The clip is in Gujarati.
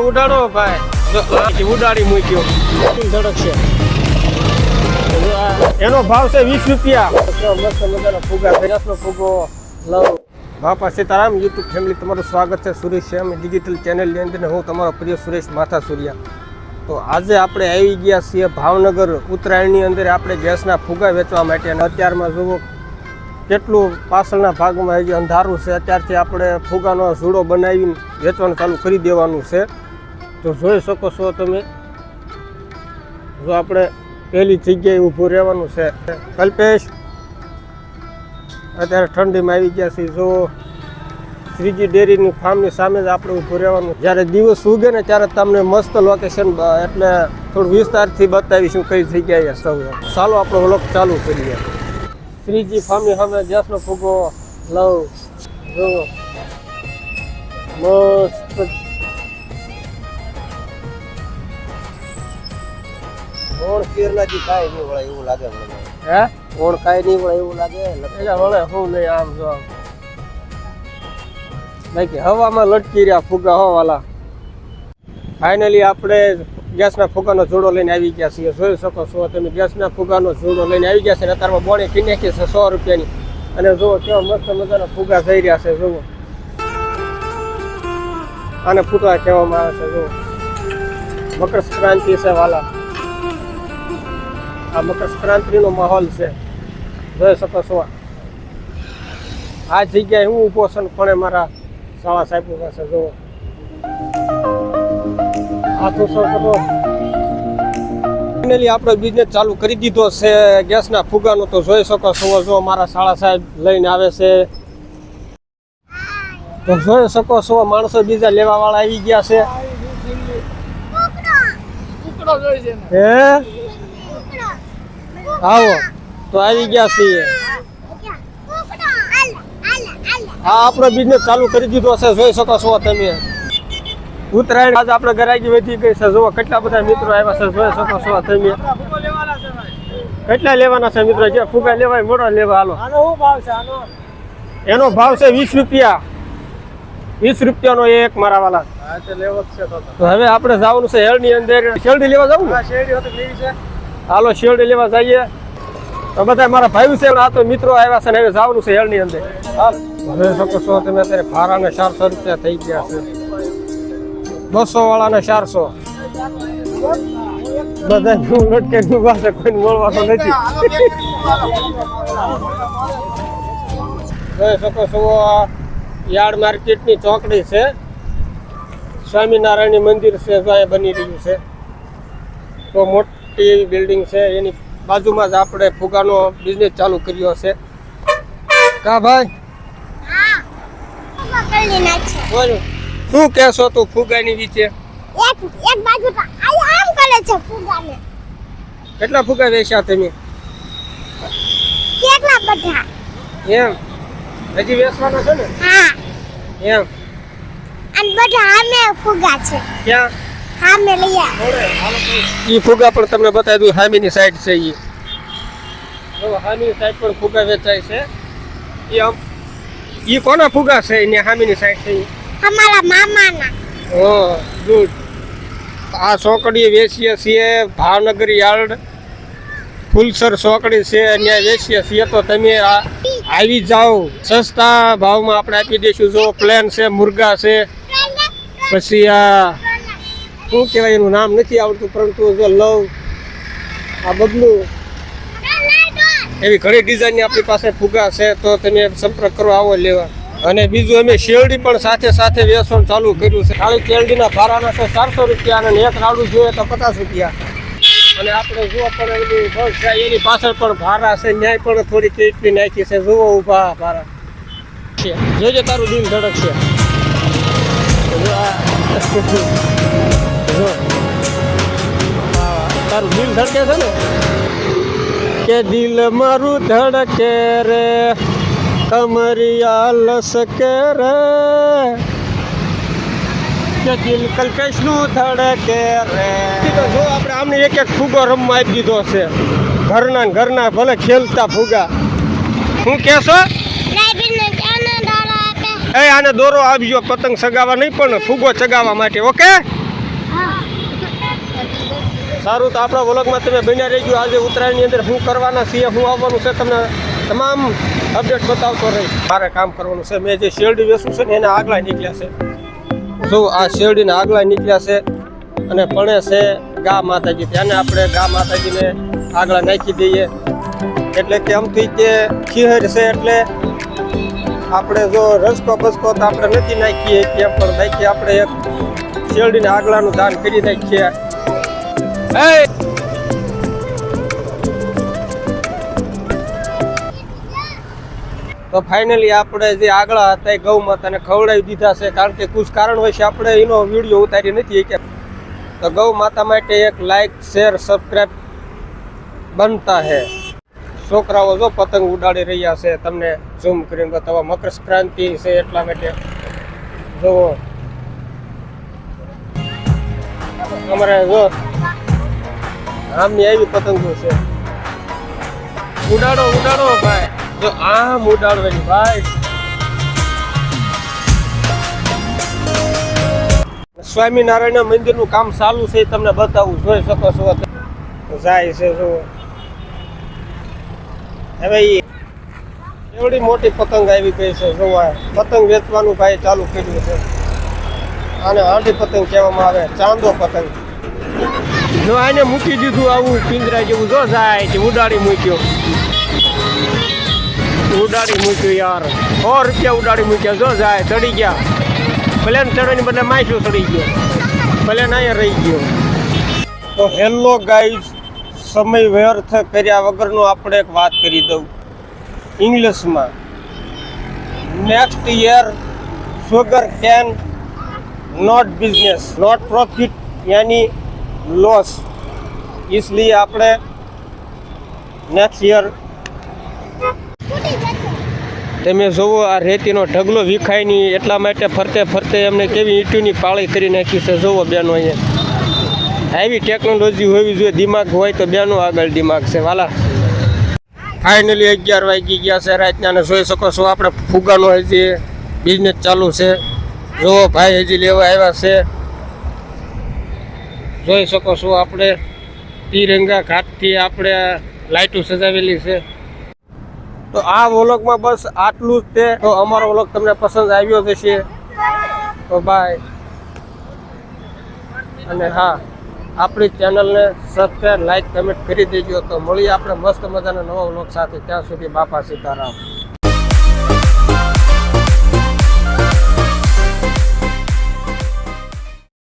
ઉડાડો ભાઈ, ઉડાડી મૂક્યો ધડક છે. એનો ભાવ છે 20 રૂપિયા. મસ્ત મજાનો ફુગા, ગેસનો ફુગો લવ. બાપા સીતારામ યુટ્યુબ ફેમિલી, તમારું સ્વાગત છે સુરેશ શ્યામ ડિજિટલ ચેનલની અંદર. હું તમારો પ્રિય સુરેશ માથા સુરિયા. તો આજે આપણે આવી ગયા છીએ ભાવનગર ઉત્તરાયણની અંદર. આપણે ગેસના ફુગા વેચવા માટે, અને અત્યારમાં જુઓ કેટલું પાછળના ભાગમાં હજી અંધારું છે. અત્યારથી આપણે ફુગાનો ઝૂડો બનાવીને વેચવાનું ચાલુ કરી દેવાનું છે. તો જોઈ શકો છો તમે, જો આપણે પહેલી જગ્યાએ ઊભું રહેવાનું છે. કલ્પેશ, અત્યારે ઠંડીમાં આવી ગયા છીએ. જો શ્રીજી ડેરીની ફાર્મની સામે જ આપણે ઊભું રહેવાનું. જ્યારે દિવસ ઉગે ને ત્યારે તમને મસ્ત લોકેશન એટલે થોડું વિસ્તારથી બતાવીશું કઈ જગ્યાએ સૌ. ચાલો આપણો વ્લોગ ચાલુ કરીએ. શ્રીજી ફાર્મની સામે ગેસનો ફુગો લવ. જો મસ્ત ઓણ કેરલાથી કાંઈ નહીં વળે એવું લાગે મને. હે ઓણ કાંઈ નહીં વળે એવું લાગે. એટલે વળે હું નહીં આમ જો બાકી હવામાં લટકી રહ્યા ફુગા હોવાલા. ફાઇનલી આપણે ગેસના ફુગાનો જોડો લઈને આવી ગયા છીએ. જોઈ શકો છો તમે, ગેસના ફુગાનો જોડો લઈને આવી ગયા છે. અત્યારમાં બોણી કી નાખી છે 100 રૂપિયાની. અને જુઓ કેવા મસ્ત મજાના ફુગા થઈ રહ્યા છે. જુઓ આને ફૂટવા કહેવામાં આવે છે. જુઓ મકર સંક્રાંતિ છે વાલા, આ મકર સંક્રાંતિનો માહોલ છે. જોઈ શકો છો આ જગ્યાએ હું ઊભો છું પણ મારા સાવા સાહેબ પાસે. જુઓ ફાઇનલી આપણો બિઝનેસ ચાલુ કરી દીધો છે ગેસના ફુગાનો. તો જોઈ શકો છો, જો મારા શાળા સાહેબ લઈને આવે છે. તો જોઈ શકો છો માણસો બીજા લેવા વાળા આવી ગયા છે. હે આવો તો આવી ગયા છીએ. હા, આપણો બિઝનેસ ચાલુ કરી દીધો છે. જોઈ શકો છો તમે, ઉત્તરાયણ આજે આપણે ગરાગી વધી ગઈ છે. જુઓ કેટલા બધા મિત્રો આવ્યા છે. જોઈ શકો છો તમે, કેટલા લેવાના છે મિત્રો? જે ફુગા લેવાય મોડો લેવા. હાલો, એનો ભાવ છે 20 રૂપિયા. 20 રૂપિયાનો એક મારા વાલા. તો હવે આપણે જવાનું છે હેળની અંદર. શેરડી લેવા જવું ને? હાલો શેરડી લેવા જઈએ. તો બધા મારા ભાઈ છે, આ તો મિત્રો આવ્યા છે ને હવે જવાનું છે હેળની અંદર. જોઈ શકો છો તમે, અત્યારે ભાડાને 400 રૂપિયા થઈ ગયા છે. 200 વાળાને 400. બધા લટકે પાસે કોઈ મળવાનો નથી. જોઈ શકો છો યાર્ડ માર્કેટની ચોકડી છે. સ્વામિનારાયણ મંદિર છે, જો અહીંયા બની રહ્યું છે. તો મોટી એવી બિલ્ડિંગ છે, એની બાજુમાં જ આપણે ફુગાનો બિઝનેસ ચાલુ કર્યો છે. કા ભાઈ શું કહેશો તું ફુગાની વિશે? એક બાજુ તો આમ કરે છે ફુગાને. કેટલા ફુગા વેચ્યા તમે? કેટલા બધા. એમ હજી વેચવાના છે ને? હા એમ. અને બધા આમે ફુગા છે. ક્યાં? આમે લઈ આ. ઈ ફુગા પણ તમને બતાવી દઉં. હામીની સાઈડ છે ઈ. જો હામીની સાઈડ પર ફુગા વેચાય છે. ઈ કોના ફુગા છે? એને હામીની સાઈડ છે ઈ અમારા મામાના. ઓ ગુડ. આ ચોકડી વેચીએ છીએ ભાવનગર યાર્ડ. ફૂલસર ચોકડી છે, ત્યાં વેચીએ છીએ. તો તમે આવી જાઓ, સસ્તા ભાવમાં આપણે આપી દઈશું. જો પ્લેન છે, મુર્ગા છે, પછી આ શું કહેવાય એનું નામ નથી આવડતું, પરંતુ જો લવ, આ બબલું, એવી ઘણી ડિઝાઇનની આપણી પાસે ફુગા છે. તો તમે સંપર્ક કરો, આવો લેવા. અને બીજું અમે શેરડી પણ સાથે સાથે વેચવાનું ચાલુ કર્યું છે. ખાલી શેરડીના ભાડાના છે 400 રૂપિયા, અને એક રાડું જોઈએ તો 50 રૂપિયા. અને આપણે જુઓ પણ એની બસ જાય એની પાછળ પણ ભાડા છે, ન્યાય પણ થોડી કેટલી નાખી છે. જુઓ ઊભા ભાડા છે. જોજે તારું દિલ ધડક છે. તારું દિલ ધડકે છે ને, કે દિલ મારું ધડકે રે, કમરિયા લસકે રે, કે દિલ કલ્પેશનું ધડકે રે. જો આપણે આમને એક એક ફુગો રમવા આપી દીધો છે. ઘરના ભલે ખેલતા ફુગા. શું કહેશો? આને દોરો આપજો, પતંગ ચગાવવા નહીં પણ ફુગો ચગાવવા માટે. ઓકે. સારું, તો આપણા વ્લોગમાં તમે બન્યા રહેજો. આજે ઉત્તરાયણની અંદર શું કરવાના છીએ, શું આવવાનું છે, તમને તમામ અપડેટ બતાવતો રહીશ. મારે કામ કરવાનું છે. મેં જે શેરડી વેચું છે ને એના આગલા નીકળ્યા છે. જો આ શેરડીના આગલા નીકળ્યા છે અને પણ છે ગા માતાજી. ત્યાંને આપણે ગા માતાજીને આગલા નાખી દઈએ. એટલે કે આમથી કે ખીહર છે એટલે આપણે જો રસકો બસકો તો આપણે નથી નાખીએ કેમ પણ નાખીએ. આપણે એક શેરડીને આગલાનું દાન કરી નાખીએ. તો ફાઇનલી આપણે જે આગળ હતા એ ગૌ માતાને ખવડાવી દીધા છે. કારણ કે કુછ કારણ હોય છે આપણે એનો વિડીયો ઉતારી નથી કે. તો ગૌ માતા માટે એક લાઈક શેર સબસ્ક્રાઈબ બનતા હે. છોકરાઓ જો પતંગ ઉડાડી રહ્યા છે, તમને ઝૂમ કરીને બતાવવા. મકર સંક્રાંતિ છે એટલા માટે જુઓ અમારે જો આમની આવી પતંગો છે. ઉડાડો ઉડાડો ભાઈ, જો આમ ઉડાડવાની ભાઈ. સ્વામિનારાયણ મંદિરનું કામ ચાલુ છે, તમને બતાવું. જોઈ શકો છો જાય છે. જો હવે એવડી મોટી પતંગ આવી ગઈ છે. જોવા પતંગ વેચવાનું ભાઈ ચાલુ કર્યું છે. આને હાંડી પતંગ કહેવામાં આવે, ચાંદો પતંગ. જો આને મૂકી દીધું આવું પિંજરા જેવું. જો જાય છે ઉડાડી મૂક્યો, ઉડાડી મૂક્યું યાર. 100 રૂપિયા ઉડાડી મૂક્યા. જો જાય ચડી ગયા. ભલે ચડવાની બદલે માછું ચડી ગયો, ભલે અહીંયા રહી ગયો. તો હેલો ગાઈઝ, સમય વ્યર્થ કર્યા વગરનો આપણે એક વાત કરી દઉં ઇંગ્લિશમાં. Next year sugar can not business, not profit यानी लॉस. इसलिए આપણે નેક્સ્ટ યર તમે જોવો આ રેતીનો ઢગલો વિખાય નહીં એટલા માટે ફરતે ફરતે એમને કેવી ઈંટોની પાળી કરી નાખી છે. જોવો બેનો અહીંયા આવી ટેકનોલોજી હોવી જોઈએ. દિમાગ હોય તો બેનો આગળ દિમાગ છે વાલા. ફાઇનલી 11 વાગી ગયા છે રાતના અને જોઈ શકો છો આપણે ફુગાનો હજી બિઝનેસ ચાલુ છે. જો ભાઈ હજી લેવા આવ્યા છે. જોઈ શકો છો આપણે તિરંગા ઘાટથી આપણે લાઇટો સજાવેલી છે. તો આ વ્લોગમાં બસ આટલું જ તે. તો અમારો વ્લોગ તમને પસંદ આવ્યો હશે તો બાય. અને હા, આપણી ચેનલને સબસ્ક્રાઈબ, લાઈક, કમેન્ટ કરી દેજો. તો મળીએ આપણે મસ્ત મજાના નવા વ્લોગ સાથે. ત્યાં સુધી બાપા સીતારામ.